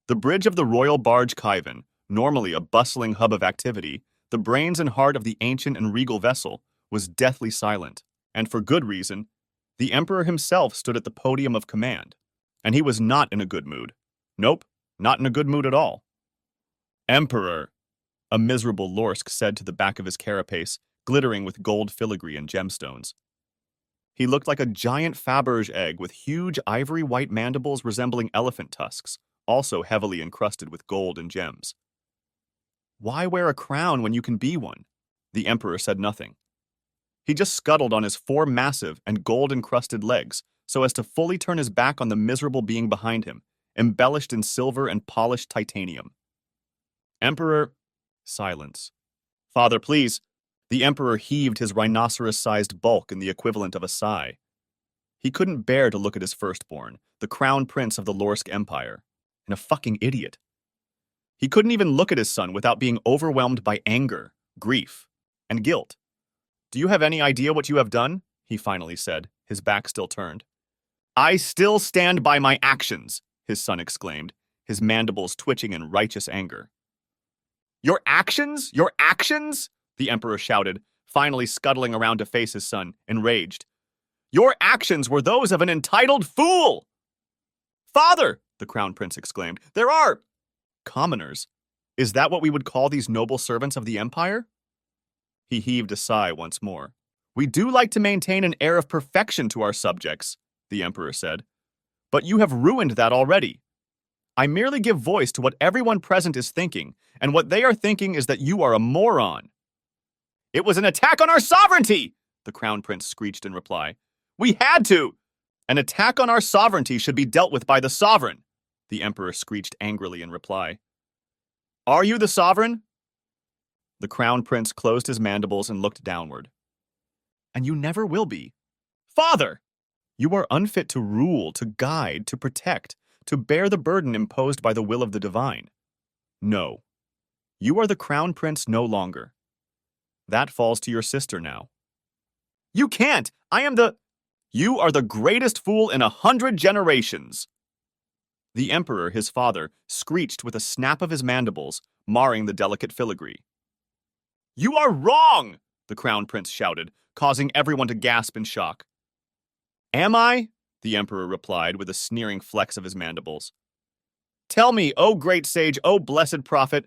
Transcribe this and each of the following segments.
The bridge of the royal barge Kaivan, normally a bustling hub of activity, the brains and heart of the ancient and regal vessel, was deathly silent, and for good reason. The emperor himself stood at the podium of command, and he was not in a good mood. Nope, not in a good mood at all. Emperor, a miserable Lorsk said to the back of his carapace, glittering with gold filigree and gemstones. He looked like a giant Faberge egg with huge ivory-white mandibles resembling elephant tusks, also heavily encrusted with gold and gems. Why wear a crown when you can be one? The emperor said nothing. He just scuttled on his four massive and gold-encrusted legs so as to fully turn his back on the miserable being behind him, embellished in silver and polished titanium. Emperor, silence. Father, please. The emperor heaved his rhinoceros-sized bulk in the equivalent of a sigh. He couldn't bear to look at his firstborn, the crown prince of the Lorsk Empire, and a fucking idiot. He couldn't even look at his son without being overwhelmed by anger, grief, and guilt. Do you have any idea what you have done? He finally said, his back still turned. I still stand by my actions, his son exclaimed, his mandibles twitching in righteous anger. Your actions? Your actions? The emperor shouted, finally scuttling around to face his son, enraged. Your actions were those of an entitled fool! Father, the crown prince exclaimed, there are commoners. Is that what we would call these noble servants of the empire? He heaved a sigh once more. We do like to maintain an air of perfection to our subjects, the emperor said. But you have ruined that already. I merely give voice to what everyone present is thinking, and what they are thinking is that you are a moron. It was an attack on our sovereignty, the crown prince screeched in reply. We had to! An attack on our sovereignty should be dealt with by the sovereign, the emperor screeched angrily in reply. Are you the sovereign? The crown prince closed his mandibles and looked downward. And you never will be. Father! You are unfit to rule, to guide, to protect, to bear the burden imposed by the will of the divine. No. You are the crown prince no longer. That falls to your sister now. You can't! You are the greatest fool in 100 generations! The emperor, his father, screeched with a snap of his mandibles, marring the delicate filigree. You are wrong! The crown prince shouted, causing everyone to gasp in shock. Am I? The emperor replied with a sneering flex of his mandibles. Tell me, O great sage, O blessed prophet,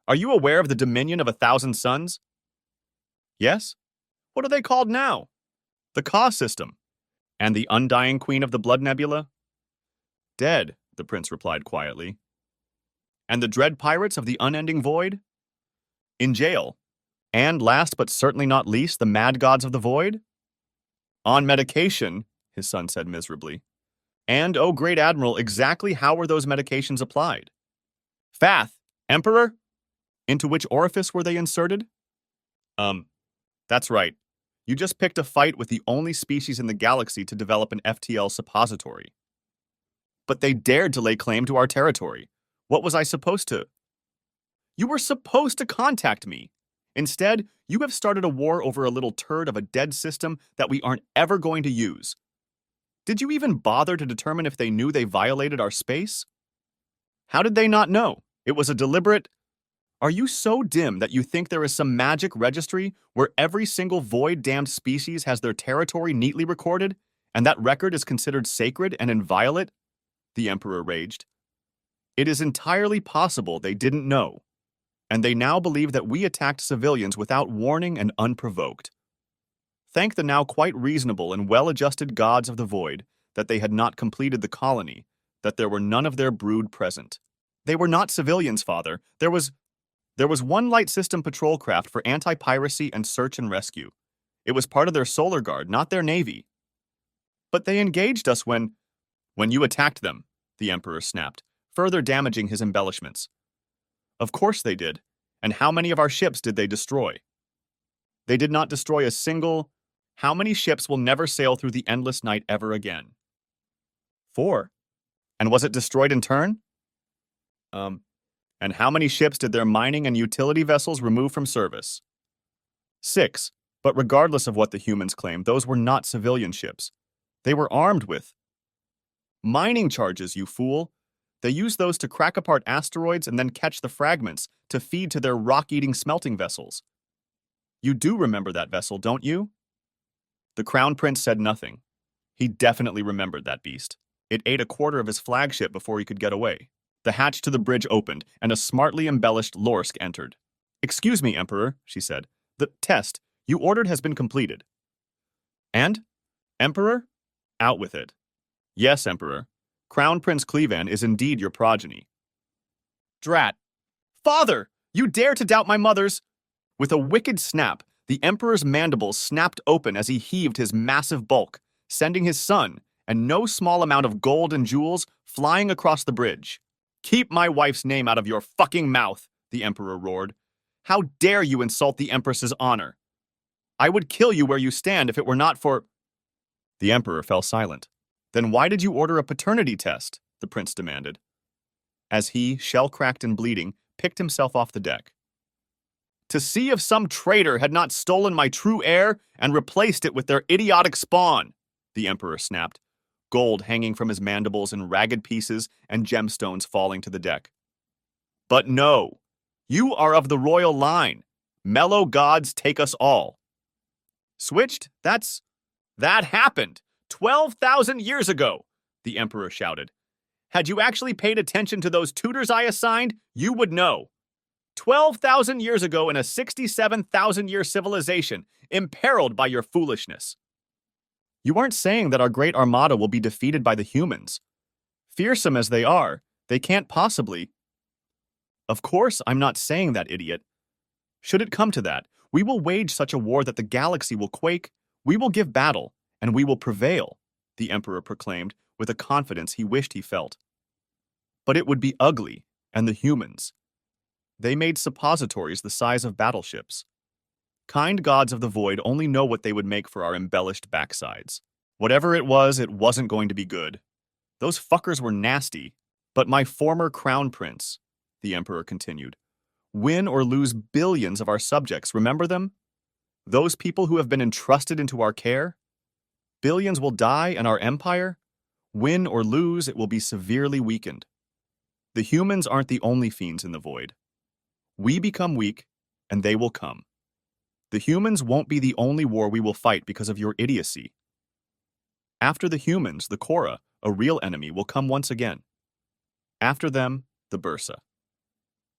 are you aware of the dominion of 1,000 suns? Yes? What are they called now? The Ka system. And the undying queen of the blood nebula? Dead, the prince replied quietly. And the dread pirates of the unending void? In jail. And last but certainly not least, the mad gods of the void? On medication, his son said miserably. And, O great admiral, exactly how were those medications applied? Fath, emperor? Into which orifice were they inserted? That's right. You just picked a fight with the only species in the galaxy to develop an FTL suppository. But they dared to lay claim to our territory. What was I supposed to? You were supposed to contact me. Instead, you have started a war over a little turd of a dead system that we aren't ever going to use. Did you even bother to determine if they knew they violated our space? How did they not know? It was a deliberate... Are you so dim that you think there is some magic registry where every single void-damned species has their territory neatly recorded, and that record is considered sacred and inviolate? The emperor raged. It is entirely possible they didn't know, and they now believe that we attacked civilians without warning and unprovoked. Thank the now quite reasonable and well-adjusted gods of the void that they had not completed the colony, that there were none of their brood present. They were not civilians, father. There was one light system patrol craft for anti-piracy and search and rescue. It was part of their solar guard, not their navy. But they engaged us when you attacked them, the emperor snapped, further damaging his embellishments. Of course they did. And how many of our ships did they destroy? They did not destroy a single... How many ships will never sail through the endless night ever again? 4. And was it destroyed in turn? And how many ships did their mining and utility vessels remove from service? 6. But regardless of what the humans claim, those were not civilian ships. They were armed with mining charges, you fool. They use those to crack apart asteroids and then catch the fragments to feed to their rock-eating smelting vessels. You do remember that vessel, don't you? The Crown Prince said nothing. He definitely remembered that beast. It ate a quarter of his flagship before he could get away. The hatch to the bridge opened, and a smartly embellished Lorsk entered. "Excuse me, Emperor," she said. "The test you ordered has been completed." "And? Emperor? Out with it." "Yes, Emperor. Crown Prince Clevan is indeed your progeny." "Drat! Father! You dare to doubt my mother's—" With a wicked snap, the Emperor's mandibles snapped open as he heaved his massive bulk, sending his son, and no small amount of gold and jewels, flying across the bridge. "Keep my wife's name out of your fucking mouth," the Emperor roared. "How dare you insult the Empress's honor? I would kill you where you stand if it were not for—" The Emperor fell silent. "Then why did you order a paternity test?" the prince demanded, as he, shell-cracked and bleeding, picked himself off the deck. "To see if some traitor had not stolen my true heir and replaced it with their idiotic spawn," the Emperor snapped, gold hanging from his mandibles in ragged pieces and gemstones falling to the deck. "But no, you are of the royal line. Mellow gods take us all." "Switched? That happened 12,000 years ago," the Emperor shouted. "Had you actually paid attention to those tutors I assigned, you would know. 12,000 years ago in a 67,000-year civilization, imperiled by your foolishness." "You aren't saying that our great armada will be defeated by the humans. Fearsome as they are, they can't possibly—" "Of course I'm not saying that, idiot. Should it come to that, we will wage such a war that the galaxy will quake, we will give battle, and we will prevail," the Emperor proclaimed with a confidence he wished he felt. "But it would be ugly, and the humans. They made suppositories the size of battleships. Kind gods of the void only know what they would make for our embellished backsides. Whatever it wasn't going to be good. Those fuckers were nasty. But my former crown prince," the Emperor continued, "win or lose billions of our subjects, remember them? Those people who have been entrusted into our care? Billions will die, and our empire, win or lose, it will be severely weakened. The humans aren't the only fiends in the void. We become weak, and they will come. The humans won't be the only war we will fight because of your idiocy. After the humans, the Korra, a real enemy, will come once again. After them, the Bursa.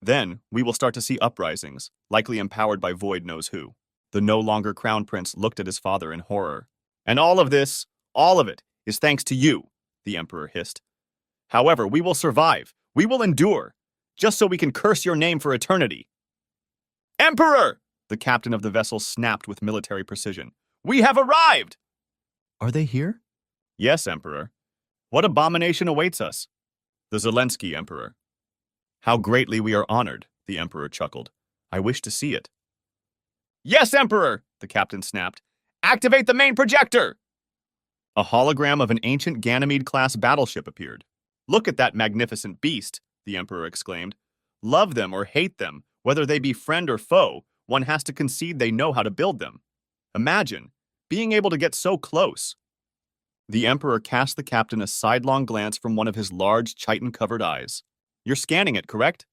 Then, we will start to see uprisings, likely empowered by Void knows who." The no longer crown prince looked at his father in horror. "And all of it, is thanks to you," the Emperor hissed. "However, we will survive, we will endure, just so we can curse your name for eternity." "Emperor!" the captain of the vessel snapped with military precision. "We have arrived!" "Are they here?" "Yes, Emperor. What abomination awaits us?" "The Zelensky Emperor." "How greatly we are honored," the Emperor chuckled. "I wish to see it." "Yes, Emperor!" the captain snapped. "Activate the main projector!" A hologram of an ancient Ganymede-class battleship appeared. "Look at that magnificent beast," the Emperor exclaimed. "Love them or hate them, whether they be friend or foe, one has to concede they know how to build them. Imagine being able to get so close." The Emperor cast the captain a sidelong glance from one of his large, chitin-covered eyes. "You're scanning it, correct?"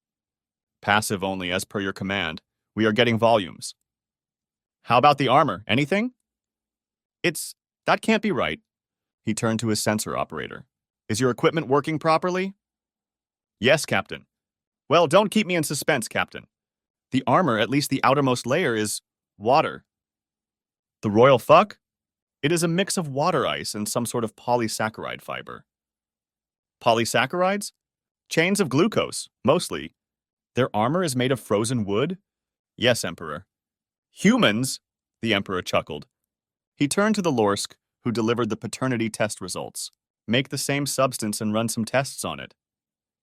"Passive only, as per your command. We are getting volumes." "How about the armor? Anything?" That can't be right." He turned to his sensor operator. "Is your equipment working properly?" "Yes, Captain." "Well, don't keep me in suspense, Captain. The armor, at least the outermost layer, is water." "The royal fuck?" "It is a mix of water ice and some sort of polysaccharide fiber." "Polysaccharides?" "Chains of glucose, mostly. Their armor is made of frozen wood?" "Yes, Emperor." "Humans?" the Emperor chuckled. He turned to the Lorsk, who delivered the paternity test results. "Make the same substance and run some tests on it.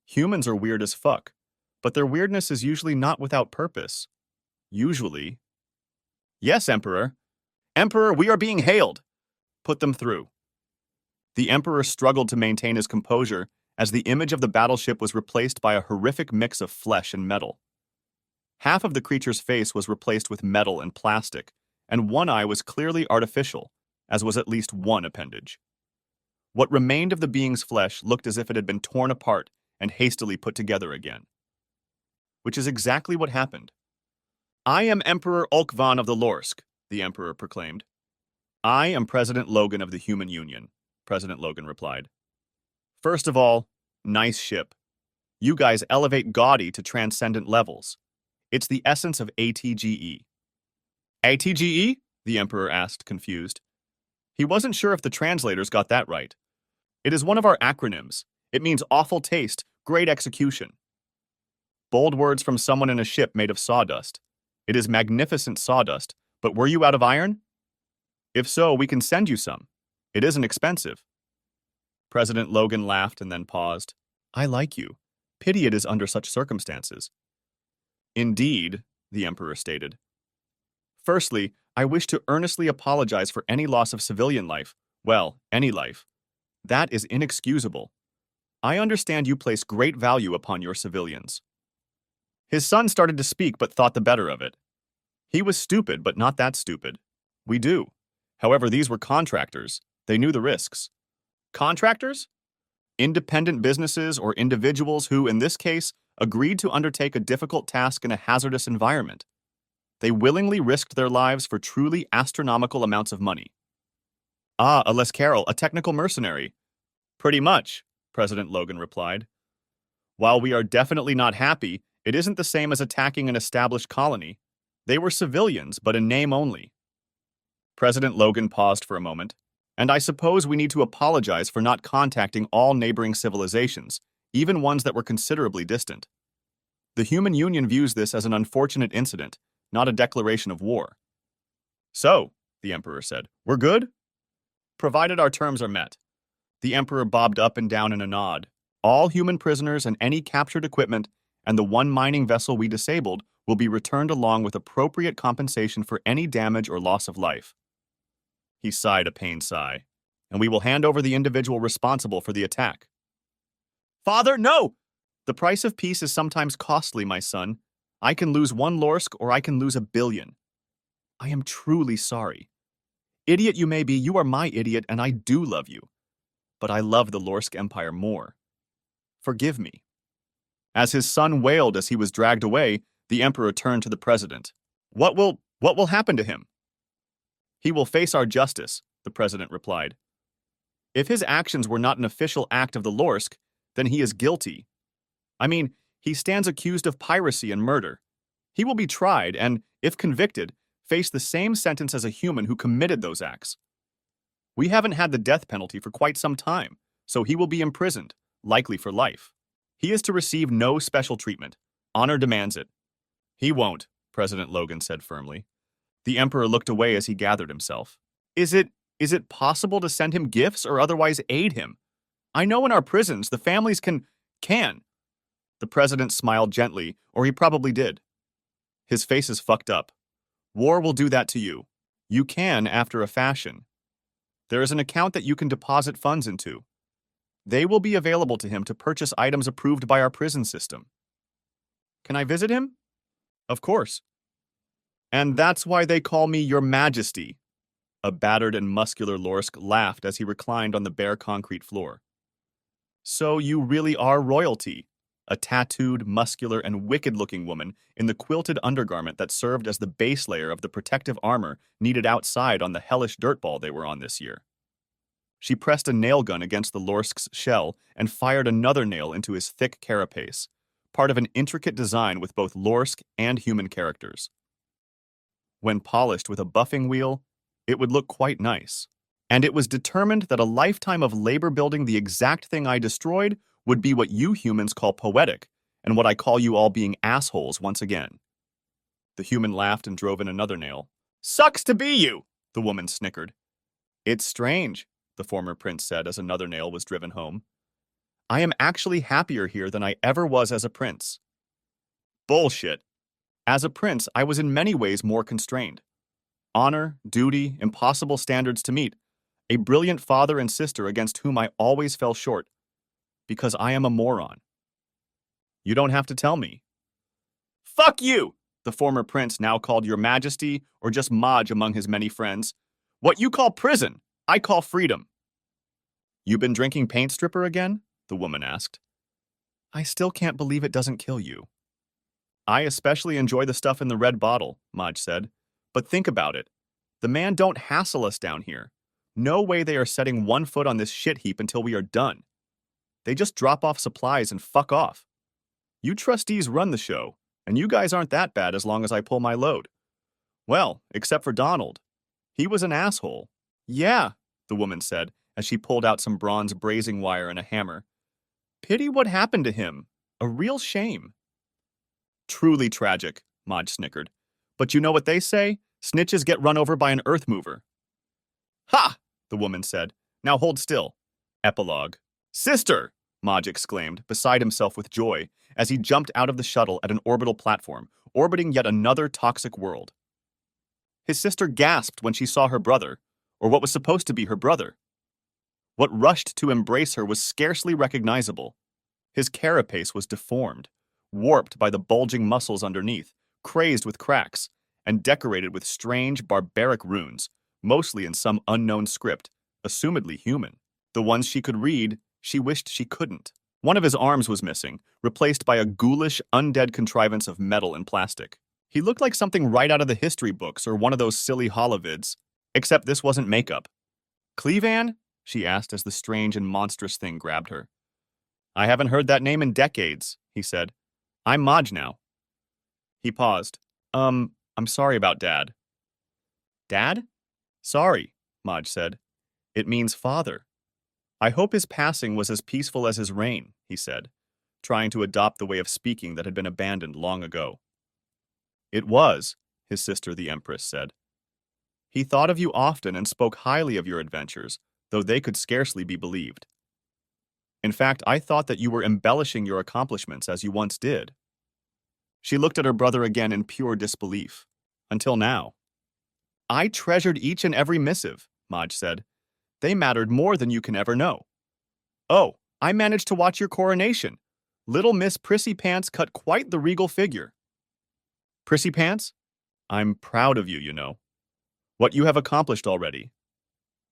Humans are weird as fuck, but their weirdness is usually not without purpose. Usually." "Yes, Emperor." "Emperor, we are being hailed." "Put them through." The Emperor struggled to maintain his composure as the image of the battleship was replaced by a horrific mix of flesh and metal. Half of the creature's face was replaced with metal and plastic, and one eye was clearly artificial, as was at least one appendage. What remained of the being's flesh looked as if it had been torn apart and hastily put together again. Which is exactly what happened. "I am Emperor Ulkvan of the Lorsk," the Emperor proclaimed. "I am President Logan of the Human Union," President Logan replied. "First of all, nice ship. You guys elevate gaudy to transcendent levels. It's the essence of ATGE. ATGE? The Emperor asked, confused. He wasn't sure if the translators got that right. It is one of our acronyms. It means awful taste, great execution. Bold words from someone in a ship made of sawdust. It is magnificent sawdust, but were you out of iron? If so, we can send you some. It isn't expensive. President Logan laughed and then paused. I like you. Pity it is under such circumstances. Indeed, the Emperor stated. Firstly, I wish to earnestly apologize for any loss of civilian life. Well, any life. That is inexcusable. I understand you place great value upon your civilians. His son started to speak but thought the better of it. He was stupid, but not that stupid. We do. However, these were contractors. They knew the risks. Contractors? Independent businesses or individuals who, in this case, agreed to undertake a difficult task in a hazardous environment. They willingly risked their lives for truly astronomical amounts of money. Ah, a Carroll, a technical mercenary. Pretty much, President Logan replied. While we are definitely not happy, it isn't the same as attacking an established colony. They were civilians, but in name only. President Logan paused for a moment. And I suppose we need to apologize for not contacting all neighboring civilizations, even ones that were considerably distant. The Human Union views this as an unfortunate incident, not a declaration of war. So, the Emperor said, we're good? Provided our terms are met. The Emperor bobbed up and down in a nod. All human prisoners and any captured equipment and the one mining vessel we disabled will be returned along with appropriate compensation for any damage or loss of life. He sighed a pained sigh. And we will hand over the individual responsible for the attack. Father, no! The price of peace is sometimes costly, my son. I can lose 1 Lorsk or I can lose 1 billion. I am truly sorry. Idiot you may be, you are my idiot and I do love you. But I love the Lorsk Empire more. Forgive me. As his son wailed as he was dragged away, the Emperor turned to the President. What will happen to him? He will face our justice, the President replied. If his actions were not an official act of the Lorsk, then he is guilty. I mean, he stands accused of piracy and murder. He will be tried and, if convicted, face the same sentence as a human who committed those acts. We haven't had the death penalty for quite some time, so he will be imprisoned, likely for life. He is to receive no special treatment. Honor demands it. He won't, President Logan said firmly. The Emperor looked away as he gathered himself. Is it possible to send him gifts or otherwise aid him? I know in our prisons the families can. The President smiled gently, or he probably did. His face is fucked up. War will do that to you. You can after a fashion. There is an account that you can deposit funds into. They will be available to him to purchase items approved by our prison system. Can I visit him? Of course. And that's why they call me Your Majesty. A battered and muscular Lorsk laughed as he reclined on the bare concrete floor. So you really are royalty, a tattooed, muscular, and wicked-looking woman in the quilted undergarment that served as the base layer of the protective armor needed outside on the hellish dirtball they were on this year. She pressed a nail gun against the Lorsk's shell and fired another nail into his thick carapace, part of an intricate design with both Lorsk and human characters. When polished with a buffing wheel, it would look quite nice. And it was determined that a lifetime of labor building the exact thing I destroyed would be what you humans call poetic, and what I call you all being assholes once again. The human laughed and drove in another nail. Sucks to be you, the woman snickered. It's strange, the former prince said as another nail was driven home. I am actually happier here than I ever was as a prince. Bullshit. As a prince, I was in many ways more constrained. Honor, duty, impossible standards to meet. A brilliant father and sister against whom I always fell short. Because I am a moron. You don't have to tell me. Fuck you! The former prince now called Your Majesty, or just Maj among his many friends. What you call prison, I call freedom. You been drinking paint stripper again? The woman asked. I still can't believe it doesn't kill you. I especially enjoy the stuff in the red bottle, Maj said. But think about it. The man don't hassle us down here. No way they are setting one foot on this shit heap until we are done. They just drop off supplies and fuck off. You trustees run the show, and you guys aren't that bad as long as I pull my load. Well, except for Donald. He was an asshole. Yeah, the woman said, as she pulled out some bronze brazing wire and a hammer. Pity what happened to him. A real shame. Truly tragic, Maj snickered. But you know what they say? Snitches get run over by an earth mover. Ha! The woman said. Now hold still. Epilogue. Sister! Maj exclaimed, beside himself with joy, as he jumped out of the shuttle at an orbital platform, orbiting yet another toxic world. His sister gasped when she saw her brother, or what was supposed to be her brother. What rushed to embrace her was scarcely recognizable. His carapace was deformed, warped by the bulging muscles underneath, crazed with cracks, and decorated with strange, barbaric runes, mostly in some unknown script, assumedly human. The ones she could read, she wished she couldn't. One of his arms was missing, replaced by a ghoulish, undead contrivance of metal and plastic. He looked like something right out of the history books or one of those silly holovids, except this wasn't makeup. Cleavan? She asked as the strange and monstrous thing grabbed her. I haven't heard that name in decades, he said. I'm Maj now. He paused. I'm sorry about Dad. Dad? Sorry, Maj said. It means father. I hope his passing was as peaceful as his reign, he said, trying to adopt the way of speaking that had been abandoned long ago. It was, his sister the Empress said. He thought of you often and spoke highly of your adventures, though they could scarcely be believed. In fact, I thought that you were embellishing your accomplishments as you once did. She looked at her brother again in pure disbelief. Until now. I treasured each and every missive, Maj said. They mattered more than you can ever know. Oh, I managed to watch your coronation. Little Miss Prissy Pants cut quite the regal figure. Prissy Pants? I'm proud of you, you know. What you have accomplished already.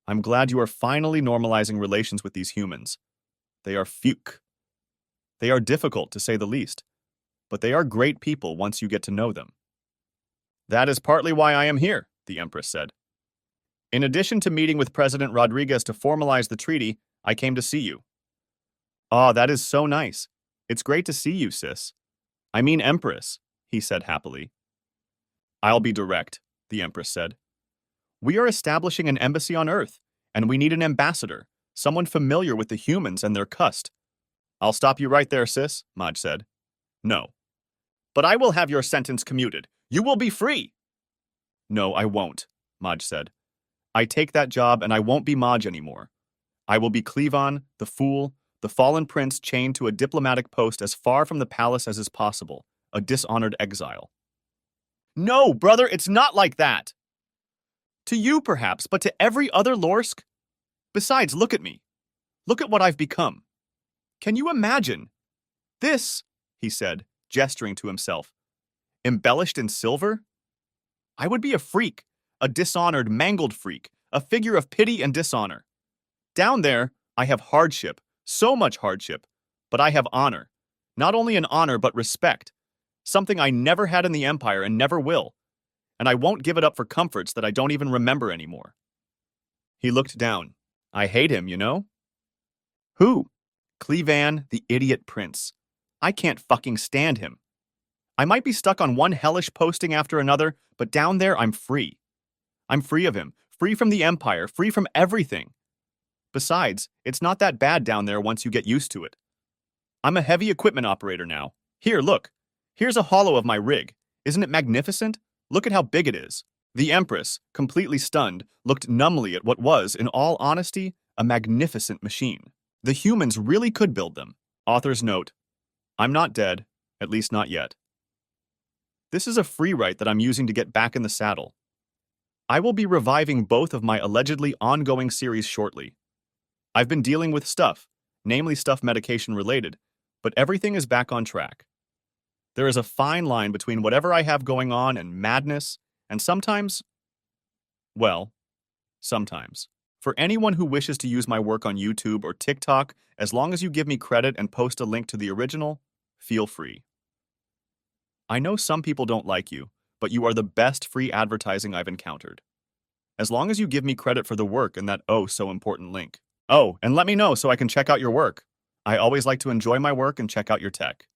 I'm glad you are finally normalizing relations with these humans. They are fuke. They are difficult, to say the least, but they are great people once you get to know them. That is partly why I am here, the Empress said. In addition to meeting with President Rodriguez to formalize the treaty, I came to see you. Ah, that is so nice. It's great to see you, sis. I mean Empress, he said happily. I'll be direct, the Empress said. We are establishing an embassy on Earth, and we need an ambassador, someone familiar with the humans and their cust. I'll stop you right there, sis, Maj said. No. But I will have your sentence commuted. You will be free. No, I won't, Maj said. I take that job and I won't be Maj anymore. I will be Cleavan, the fool, the fallen prince chained to a diplomatic post as far from the palace as is possible, a dishonored exile. No, brother, it's not like that. To you, perhaps, but to every other Lorsk? Besides, look at me. Look at what I've become. Can you imagine? This, he said, gesturing to himself, embellished in silver? I would be a freak, a dishonored, mangled freak, a figure of pity and dishonor. Down there, I have hardship, so much hardship, but I have honor. Not only an honor, but respect. Something I never had in the Empire and never will. And I won't give it up for comforts that I don't even remember anymore. He looked down. I hate him, you know? Who? Cleavan, the idiot prince. I can't fucking stand him. I might be stuck on one hellish posting after another, but down there I'm free. I'm free of him, free from the Empire, free from everything. Besides, it's not that bad down there once you get used to it. I'm a heavy equipment operator now. Here, look. Here's a holo of my rig. Isn't it magnificent? Look at how big it is. The Empress, completely stunned, looked numbly at what was, in all honesty, a magnificent machine. The humans really could build them. Author's note. I'm not dead, at least not yet. This is a free write that I'm using to get back in the saddle. I will be reviving both of my allegedly ongoing series shortly. I've been dealing with stuff, namely stuff medication related, but everything is back on track. There is a fine line between whatever I have going on and madness, and sometimes, well, sometimes. For anyone who wishes to use my work on YouTube or TikTok, as long as you give me credit and post a link to the original, feel free. I know some people don't like you, but you are the best free advertising I've encountered. As long as you give me credit for the work and that oh so important link. Oh, and let me know so I can check out your work. I always like to enjoy my work and check out your tech.